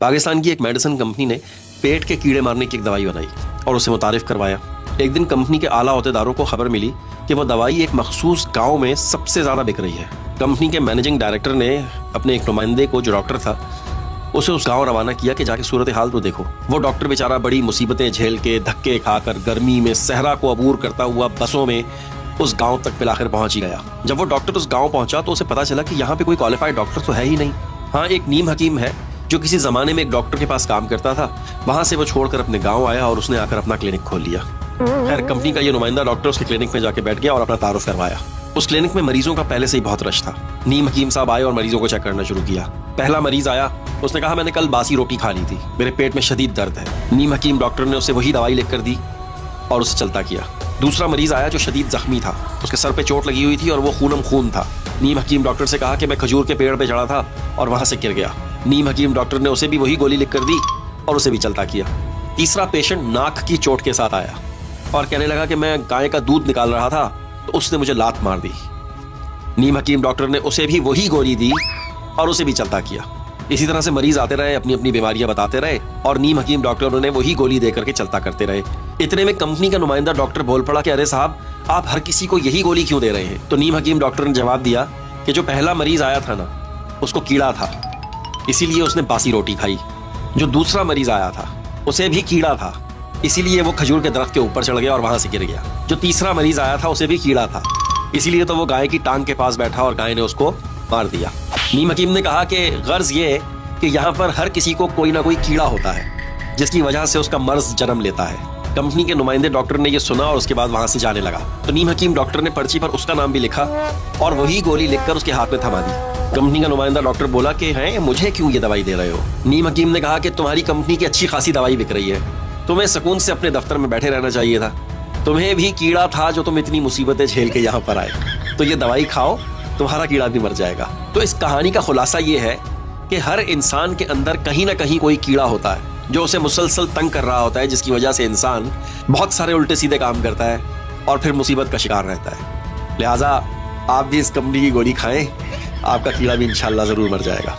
पाकिस्तान की एक medicine company ने पेट के कीड़े मारने की एक दवाई बनाई और उसे मुतारिफ करवाया। एक दिन कंपनी के आला अहदेदारों को खबर मिली कि वो दवाई एक मखसूस गांव में सबसे ज़्यादा बिक रही है। कंपनी के मैनेजिंग डायरेक्टर ने अपने एक नुमाइंदे को, जो डॉक्टर था, उसे उस गांव रवाना किया कि जाके सूरत हाल तो देखो। वो डॉक्टर बेचारा बड़ी मुसीबतें झेल के, धक्के खाकर, गर्मी में सहरा को अबूर करता हुआ बसों में उस गांव तक मिलाकर पहुंच ही गया। जब वो डॉक्टर उस गांव पहुंचा तो उसे पता चला कि यहाँ पे कोई क्वालिफाइड डॉक्टर तो है ही नहीं। हाँ, एक नीम हकीम है जो किसी जमाने में एक डॉक्टर के पास काम करता था। वहां से वो छोड़कर अपने गांव आया और उसने आकर अपना क्लिनिक खोल लिया। खैर, कंपनी का ये नुमाइंदा डॉक्टर उसके क्लिनिक में जाके बैठ गया और अपना तारुफ करवाया। उस क्लिनिक में मरीजों का पहले से ही बहुत रश था। नीम हकीम साहब आए और मरीजों को चेक करना शुरू किया। पहला मरीज आया, उसने कहा मैंने कल बासी रोटी खा ली थी, मेरे पेट में शदीद दर्द है। नीम हकीम डॉक्टर ने उसे वही दवाई लिख कर दी और उसे चलता किया। दूसरा मरीज आया जो शदीद जख्मी था, उसके सर पे चोट लगी हुई थी और वो खूनम खून था। नीम हकीम डॉक्टर से कहा कि मैं खजूर के पेड़ पे चढ़ा था और वहां से गिर गया। नीम हकीम डॉक्टर ने उसे भी वही गोली लिख कर दी और उसे भी चलता किया। तीसरा पेशेंट नाक की चोट के साथ आया और कहने लगा कि मैं गाय का दूध निकाल रहा था तो उसने मुझे लात मार दी। नीम हकीम डॉक्टर ने उसे भी वही गोली दी और उसे भी चलता किया। इसी तरह से मरीज आते रहे, अपनी अपनी बीमारियां बताते रहे और नीम हकीम डॉक्टरों ने वही गोली देकर के चलता करते रहे। इतने में कंपनी का नुमाइंदा डॉक्टर बोल पड़ा कि अरे साहब, आप हर किसी को यही गोली क्यों दे रहे हैं? तो नीम हकीम डॉक्टर ने जवाब दिया कि जो पहला मरीज आया था ना, उसको कीड़ा था, इसीलिए उसने बासी रोटी खाई। जो दूसरा मरीज आया था उसे भी कीड़ा था, इसीलिए वो खजूर के दरख्त के ऊपर चढ़ गया और वहां से गिर गया। जो तीसरा मरीज आया था उसे भी कीड़ा था, इसीलिए तो वो गाय की टांग के पास बैठा और गाय ने उसको मार दिया। नीम हकीम ने कहा कि गर्ज ये कि यहाँ पर हर किसी को कोई ना कोई कीड़ा होता है जिसकी वजह से उसका मर्ज जन्म लेता है। कंपनी के नुमाइंदे डॉक्टर ने ये सुना और उसके बाद वहां से जाने लगा। तो नीम हकीम डॉक्टर ने पर्ची पर उसका नाम भी लिखा और वही गोली लिखकर उसके हाथ में थमा दी। कंपनी का नुमाइंदा डॉक्टर बोला कि हैं, मुझे क्यों ये दवाई दे रहे हो? नीम हकीम ने कहा कि तुम्हारी कंपनी की अच्छी खासी दवाई बिक रही है, तुम्हें सुकून से अपने दफ्तर में बैठे रहना चाहिए था। तुम्हें भी कीड़ा था जो तुम इतनी मुसीबतें झेल के यहाँ पर आए, तो ये दवाई खाओ, तुम्हारा कीड़ा भी मर जाएगा। तो इस कहानी का खुलासा ये है कि हर इंसान के अंदर कहीं ना कहीं कोई कीड़ा होता है जो उसे मुसलसल तंग कर रहा होता है, जिसकी वजह से इंसान बहुत सारे उल्टे सीधे काम करता है और फिर मुसीबत का शिकार रहता है। लिहाजा आप भी इस कंपनी की गोली खाएं, आपका कीड़ा भी इंशाल्लाह ज़रूर मर जाएगा।